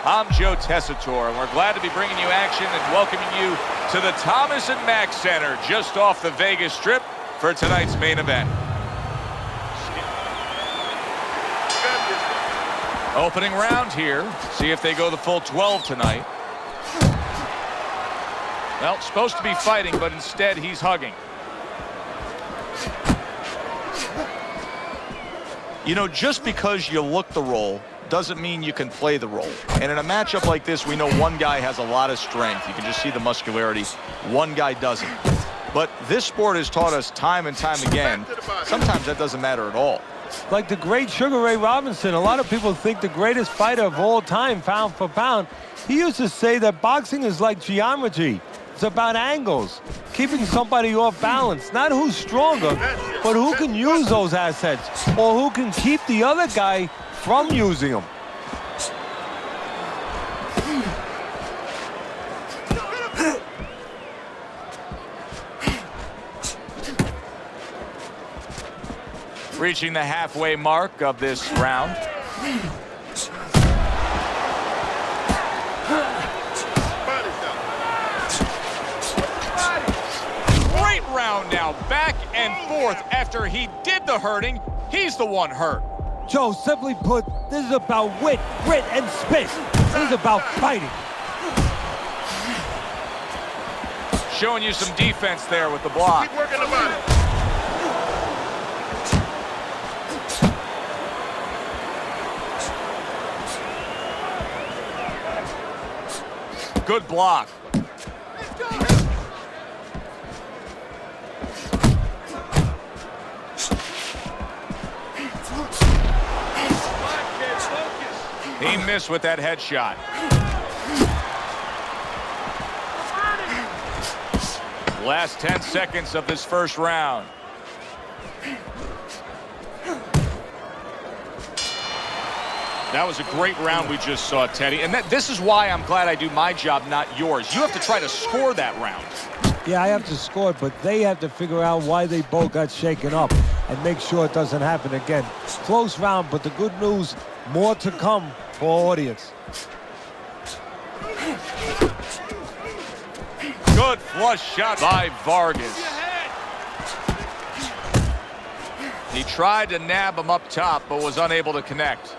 I'm Joe Tessitore, and we're glad to be bringing you action and welcoming you to the Thomas and Mack Center just off the Vegas Strip for tonight's main event. Opening round here. See if they go the full 12 tonight. Well, supposed to be fighting, but instead he's hugging. You know, just because you look the role doesn't mean you can play the role. And in a matchup like this, we know one guy has a lot of strength. You can just see the muscularity. One guy doesn't. But this sport has taught us time and time again, sometimes that doesn't matter at all. Like the great Sugar Ray Robinson, a lot of people think the greatest fighter of all time, pound for pound. He used to say that boxing is like geometry. It's about angles, keeping somebody off balance. Not who's stronger, but who can use those assets, or who can keep the other guy from using them. Reaching the halfway mark of this round. Great round now, back and forth. After he did the hurting, he's the one hurt. Joe, simply put, this is about wit, grit, and spit. This is about fighting. Showing you some defense there with the block. Keep working the body. Good block. He missed with that headshot. Last 10 seconds of this first round. That was a great round we just saw, Teddy. And this is why I'm glad I do my job, not yours. You have to try to score that round. Yeah, I have to score it, but they have to figure out why they both got shaken up and make sure it doesn't happen again. Close round, but the good news, more to come for our audience. Good flush shot by Vargas. He tried to nab him up top, but was unable to connect.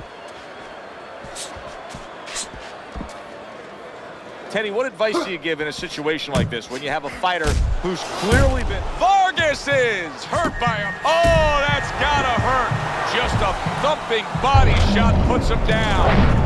Teddy, what advice do you give in a situation like this when you have a fighter who's clearly been... Vargas is hurt by him. Oh, that's gotta hurt. Just a thumping body shot puts him down.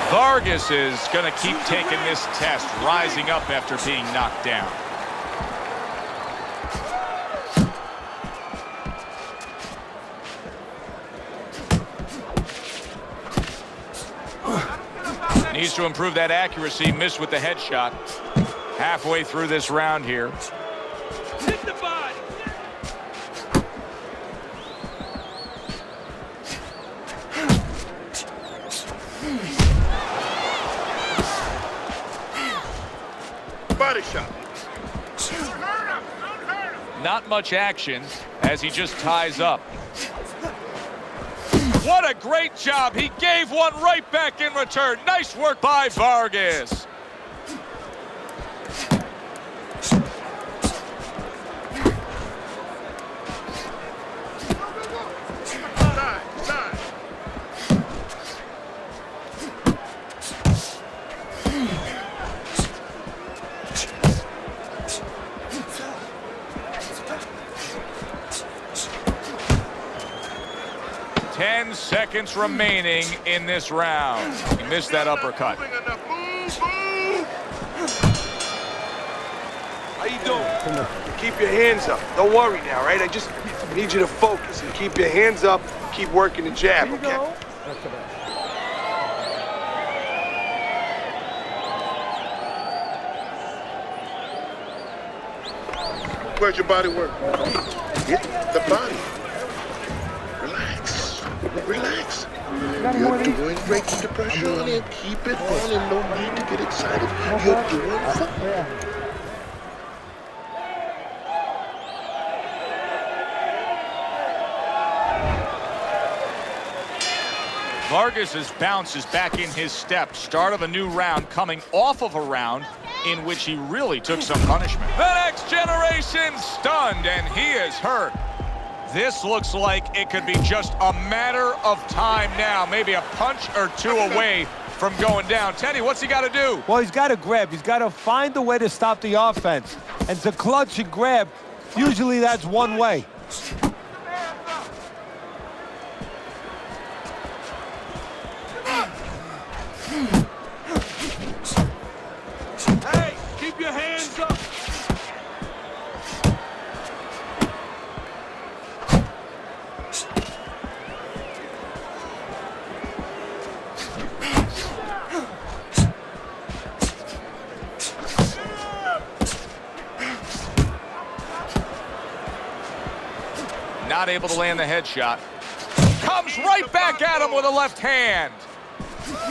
Vargas is going to keep taking this test, rising up after being knocked down. Needs to improve that accuracy, missed with the headshot. Halfway through this round here. Hit the body. Body shot. Not much action as he just ties up. What a great job. He gave one right back in return. Nice work by Vargas. Seconds remaining in this round. He missed that uppercut. How you doing? Keep your hands up. Don't worry now, right? I just need you to focus and keep your hands up. Keep working the jab, okay? Where's your body work? Hit the body. Relax. Relax. You're doing great. Keep the pressure on him. Keep it on him. No need to get excited. You're doing fine. Vargas' bounce is back in his step. Start of a new round coming off of a round in which he really took some punishment. The next generation stunned, and he is hurt. This looks like it could be just a matter of time now. Maybe a punch or two away from going down. Teddy, what's he got to do? Well, he's got to grab. He's got to find a way to stop the offense. And to clutch and grab, usually that's one way. Hey, keep your hands up. Not able to land the headshot. Comes right back at him with a left hand.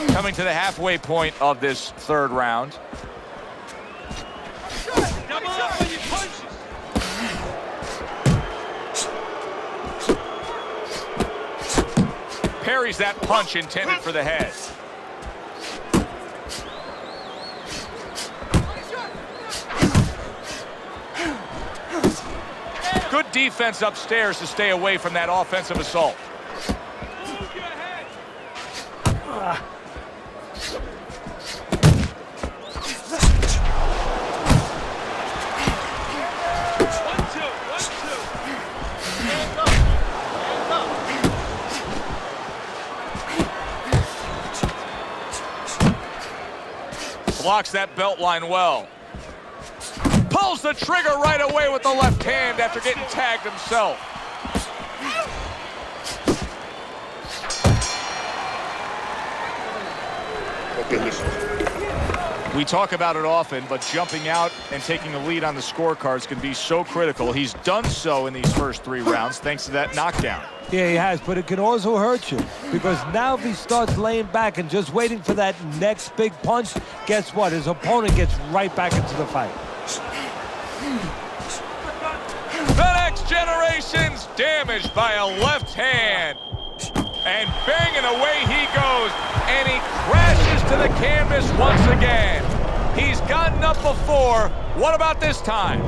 Coming to the halfway point of this third round. Double up on your punches. Parries that punch intended for the head. Good defense upstairs to stay away from that offensive assault. Move your head. Blocks that belt line well. Pulls the trigger right away with the left hand after getting tagged himself. Okay, listen. We talk about it often, but jumping out and taking a lead on the scorecards can be so critical. He's done so in these first 3 rounds thanks to that knockdown. Yeah, he has, but it can also hurt you because now if he starts laying back and just waiting for that next big punch, guess what? His opponent gets right back into the fight. The next generation's damaged by a left hand. And banging away he goes, and he crashes to the canvas once again. He's gotten up before. What about this time?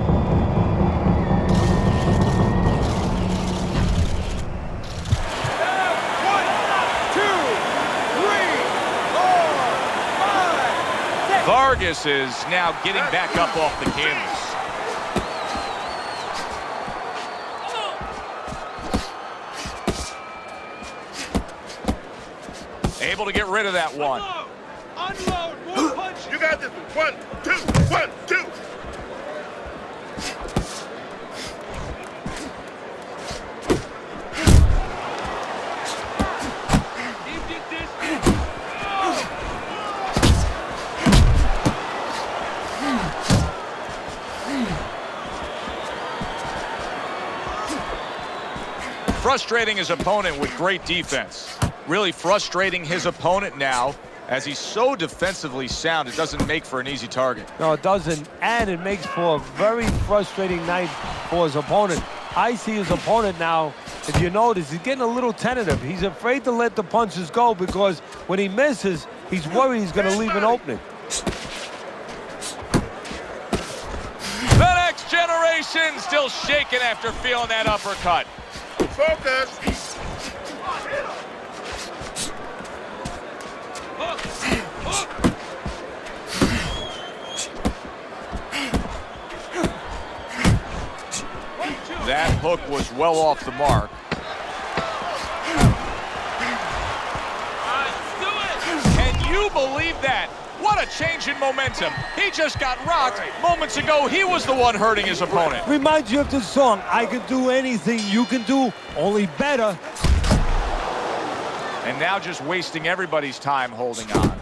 Vargas is now getting back up off the canvas. Able to get rid of that one. Unload. More punches. You got this one. 1, 2, 1, 2. Keep your distance. Frustrating his opponent with great defense. Really frustrating his opponent now as he's so defensively sound, it doesn't make for an easy target. No, it doesn't, and it makes for a very frustrating night for his opponent. I see his opponent now, if you notice, he's getting a little tentative. He's afraid to let the punches go because when he misses, he's worried he's going to leave an opening. The next generation still shaking after feeling that uppercut. Focus. That hook was well off the mark. Can you believe that? What a change in momentum. He just got rocked. Moments ago, he was the one hurting his opponent. Reminds you of the song, I can do anything you can do, only better. And now just wasting everybody's time holding on.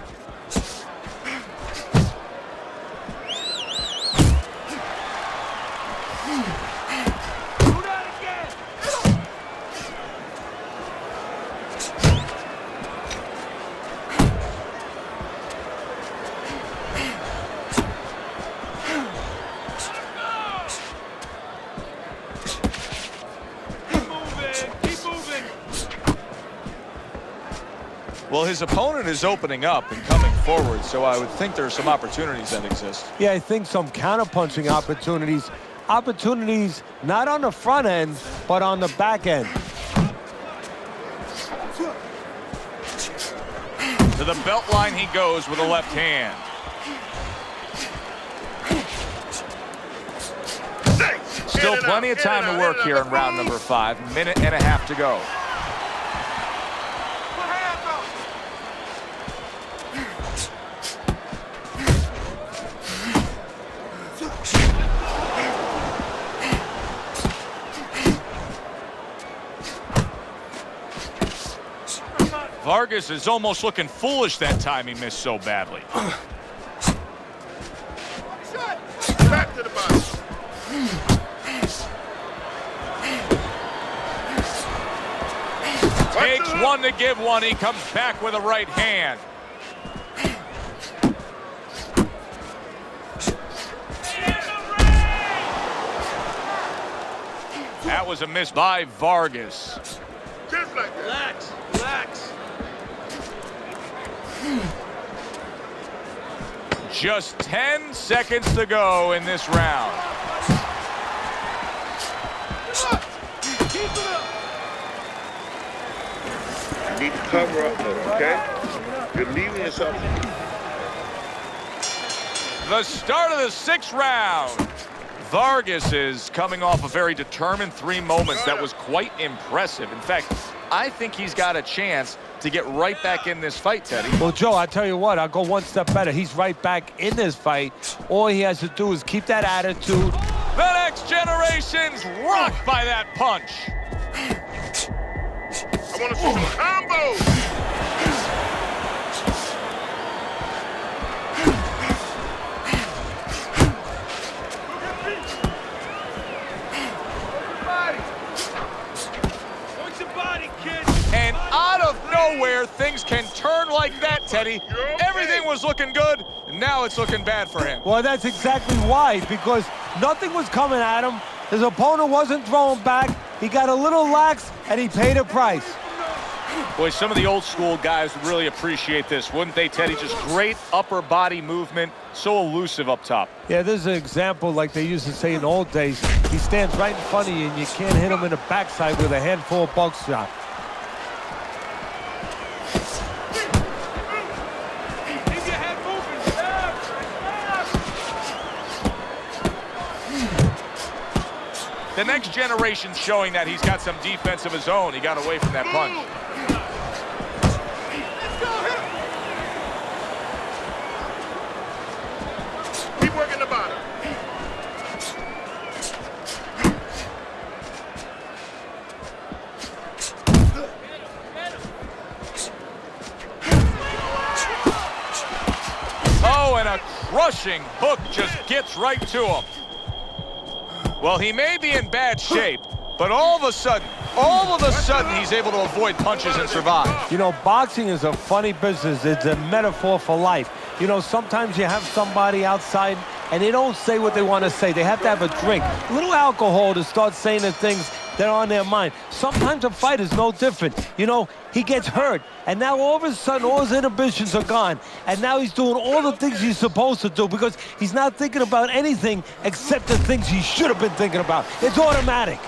Well, his opponent is opening up and coming forward, so I would think there are some opportunities that exist. Yeah, I think some counter-punching opportunities. Opportunities not on the front end, but on the back end. To the belt line he goes with a left hand. Still plenty of time to work here in round number 5. Minute and a half to go. Vargas is almost looking foolish that time he missed so badly. Back to the body. Takes one to give one. He comes back with a right hand. That was a miss by Vargas. Just like that. Relax, relax. Just 10 seconds to go in this round. Keep it up. You need to cover up more, okay? You're leaving yourself. The start of the 6th round. Vargas is coming off a very determined 3 moments. That was quite impressive. In fact, I think he's got a chance to get right back in this fight, Teddy. Well, Joe, I tell you what, I'll go one step better. He's right back in this fight. All he has to do is keep that attitude. The next generation's rocked by that punch. I want to see some combos. And out of nowhere, things can turn like that, Teddy. Everything was looking good, and now it's looking bad for him. Well, that's exactly why, because nothing was coming at him. His opponent wasn't throwing back. He got a little lax, and he paid a price. Boy, some of the old school guys would really appreciate this, wouldn't they, Teddy? Just great upper body movement, so elusive up top. Yeah, this is an example like they used to say in the old days. He stands right in front of you, and you can't hit him in the backside with a handful of buckshot. The next generation's showing that he's got some defense of his own. He got away from that punch. Keep working the bottom. Oh, and a crushing hook just gets right to him. Well, he may be in bad shape, but all of a sudden, he's able to avoid punches and survive. You know, boxing is a funny business. It's a metaphor for life. You know, sometimes you have somebody outside and they don't say what they want to say. They have to have a drink, a little alcohol to start saying the things that are on their mind. Sometimes a fight is no different. You know, he gets hurt, and now all of a sudden all his inhibitions are gone, and now he's doing all the things he's supposed to do because he's not thinking about anything except the things he should have been thinking about. It's automatic.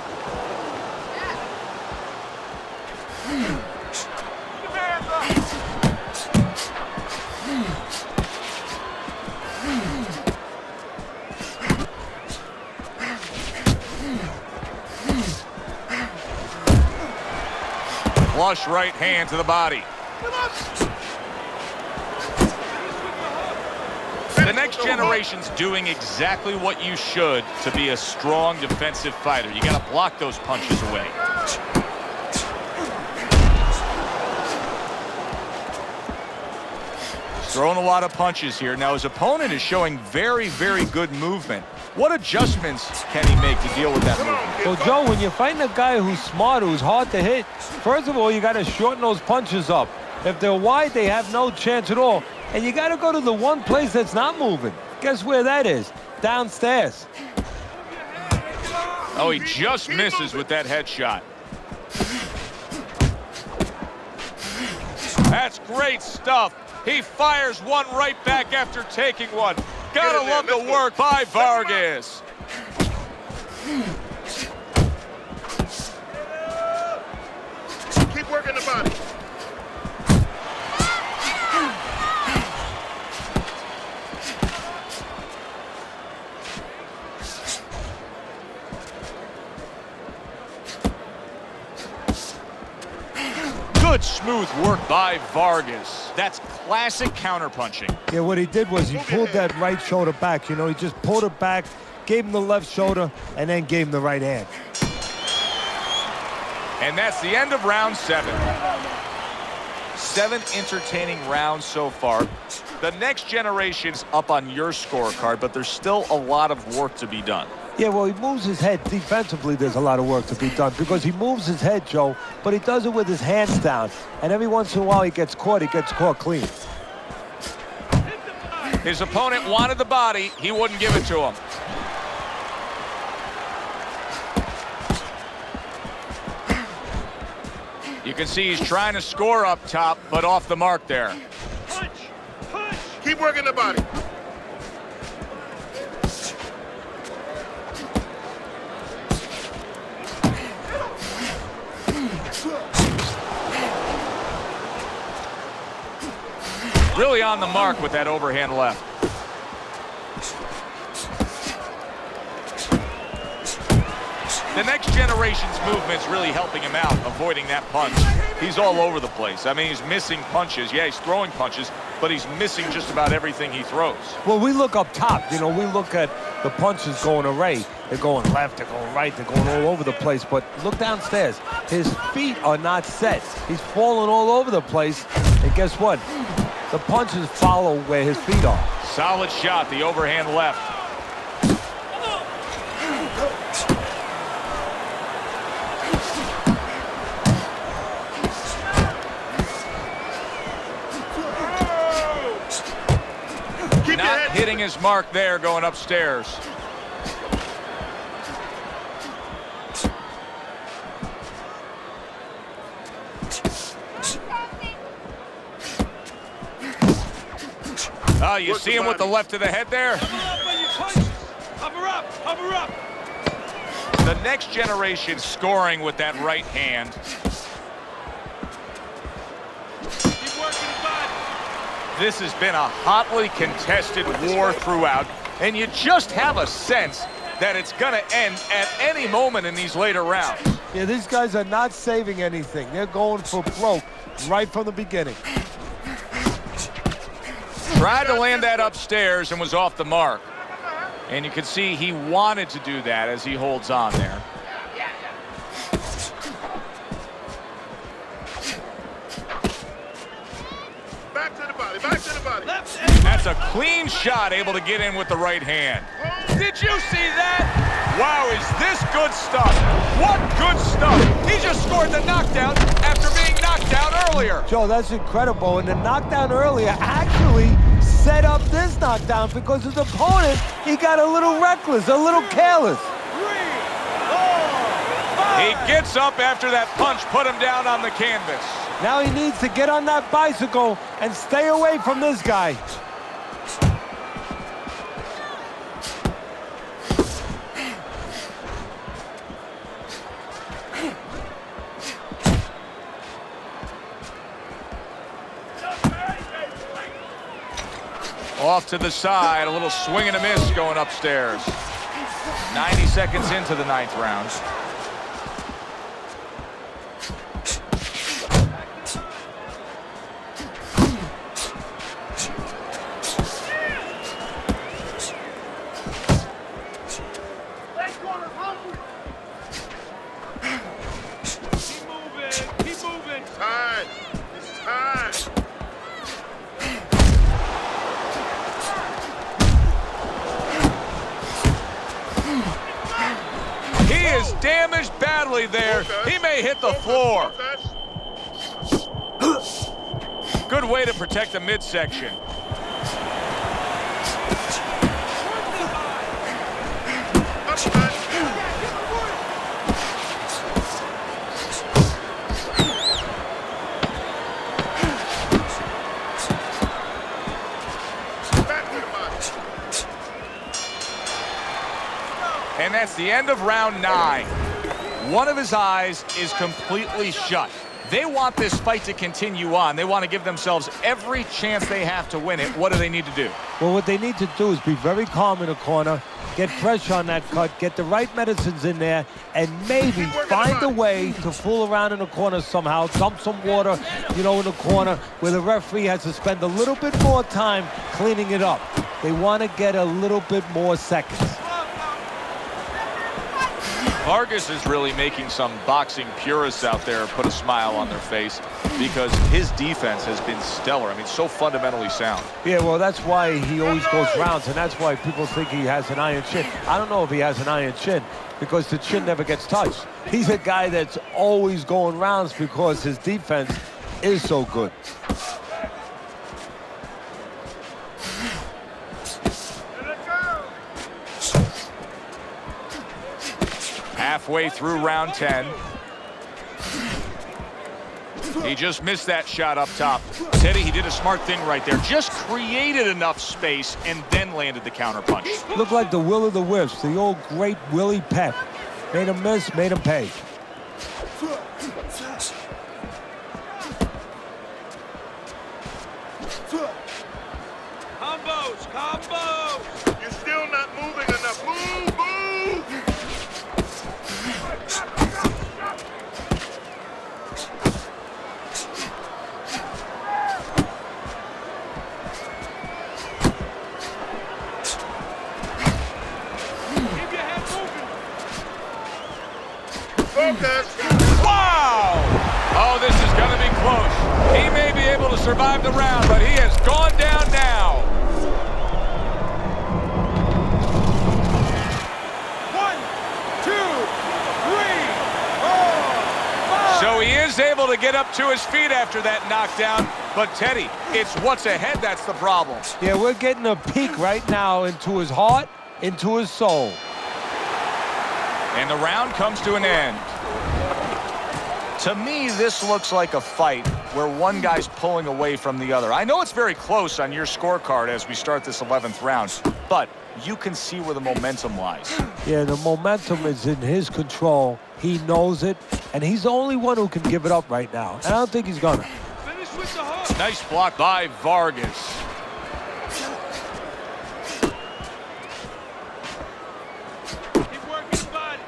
Flush right hand to the body. The next generation's doing exactly what you should to be a strong defensive fighter. You got to block those punches away. He's throwing a lot of punches here. Now his opponent is showing very, very good movement. What adjustments can he make to deal with that movement? Well, Joe, when you're fighting a guy who's smart, who's hard to hit, first of all, you got to shorten those punches up. If they're wide, they have no chance at all. And you got to go to the one place that's not moving. Guess where that is? Downstairs. Oh, he just misses with that headshot. That's great stuff. He fires one right back after taking one. Gotta love the work by Vargas. Keep working the body. Good smooth work by Vargas. That's classic counterpunching. Yeah, what he did was he pulled that right shoulder back. You know, he just pulled it back, gave him the left shoulder, and then gave him the right hand. And that's the end of round 7. 7 entertaining rounds so far. The next generation's up on your scorecard, but there's still a lot of work to be done. Yeah, well, he moves his head. Defensively, there's a lot of work to be done because he moves his head, Joe, but he does it with his hands down. And every once in a while, he gets caught clean. His opponent wanted the body. He wouldn't give it to him. You can see he's trying to score up top, but off the mark there. Punch! Punch! Keep working the body. Really on the mark with that overhand left. The next generation's movement's really helping him out, avoiding that punch. He's all over the place. I mean, he's missing punches. Yeah, he's throwing punches, but he's missing just about everything he throws. Well, we look up top. You know, we look at the punches going array. They're going left, they're going right, they're going all over the place. But look downstairs. His feet are not set. He's falling all over the place. And guess what? The punches follow where his feet are. Solid shot, the overhand left. Not hitting his mark there, going upstairs. Oh, you see him with the left to the head there? Cover up, cover up. The next generation scoring with that right hand. Keep working the body. This has been a hotly contested war throughout, and you just have a sense that it's going to end at any moment in these later rounds. Yeah, these guys are not saving anything. They're going for broke right from the beginning. Tried to land that upstairs and was off the mark. And you can see he wanted to do that as he holds on there. Back to the body, back to the body. That's a clean shot, able to get in with the right hand. Did you see that? Wow, is this good stuff? What good stuff? He just scored the knockdown after being knocked down earlier. Joe, that's incredible. And the knockdown earlier actually set up this knockdown because his opponent, he got a little reckless, a little careless. 3, 4, 5. He gets up after that punch, put him down on the canvas. Now he needs to get on that bicycle and stay away from this guy. Off to the side, a little swing and a miss going upstairs. 90 seconds into the 9th round. Keep moving. Time. It's time. He is damaged badly there. He may hit the floor. Good way to protect the midsection. And that's the end of round 9. One of his eyes is completely shut. They want this fight to continue on. They want to give themselves every chance they have to win it. What do they need to do? Well, what they need to do is be very calm in the corner, get pressure on that cut, get the right medicines in there, and maybe find a way to fool around in the corner somehow, dump some water, in the corner where the referee has to spend a little bit more time cleaning it up. They want to get a little bit more seconds. Vargas is really making some boxing purists out there put a smile on their face because his defense has been stellar. I mean, so fundamentally sound. Yeah, well, that's why he always goes rounds, and that's why people think he has an iron chin. I don't know if he has an iron chin because the chin never gets touched. He's a guy that's always going rounds because his defense is so good. Halfway through round 10. He just missed that shot up top. Teddy, he did a smart thing right there. Just created enough space and then landed the counter punch. Looked like the will of the wisps, the old great Willie Pep. Made him miss, made him pay. Combos! You're still not moving enough. Move! Wow! Oh, this is going to be close. He may be able to survive the round, but he has gone down now. 1, 2, 3, 4, 5. So he is able to get up to his feet after that knockdown. But Teddy, it's what's ahead that's the problem. Yeah, we're getting a peek right now into his heart, into his soul. And the round comes to an end. To me, this looks like a fight where one guy's pulling away from the other. I know it's very close on your scorecard as we start this 11th round, but you can see where the momentum lies. Yeah, the momentum is in his control. He knows it, and he's the only one who can give it up right now. And I don't think he's gonna. Finish with the hook. Nice block by Vargas. Keep working his body.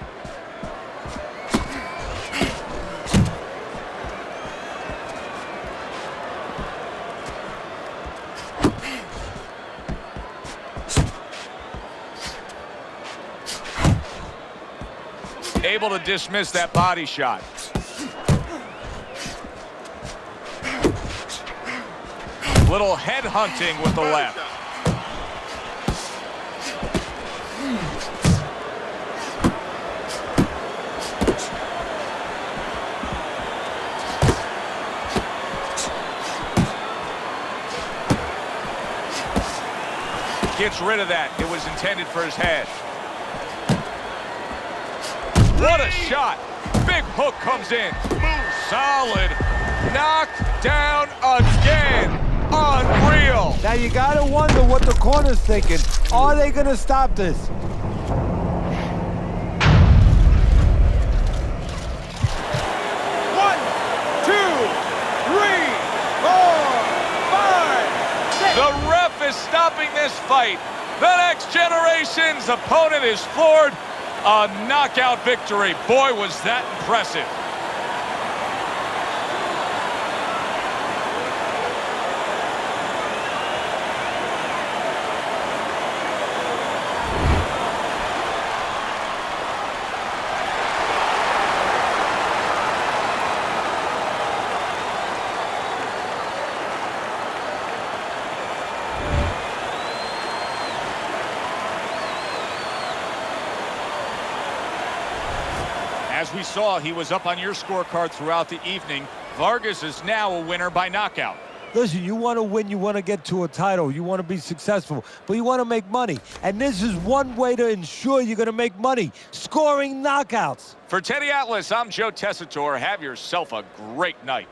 Able to dismiss that body shot. Little head hunting with the left. Gets rid of that. It was intended for his head. What a shot. Big hook comes in. Solid. Knocked down again. Unreal. Now you gotta wonder what the corner's thinking. Are they gonna stop this? 1, 2, 3, 4, 5, 6. The ref is stopping this fight. The next generation's opponent is floored. A knockout victory. Boy, was that impressive. As we saw, he was up on your scorecard throughout the evening. Vargas is now a winner by knockout. Listen, you want to win, you want to get to a title, you want to be successful, but you want to make money. And this is one way to ensure you're going to make money, scoring knockouts. For Teddy Atlas, I'm Joe Tessitore. Have yourself a great night.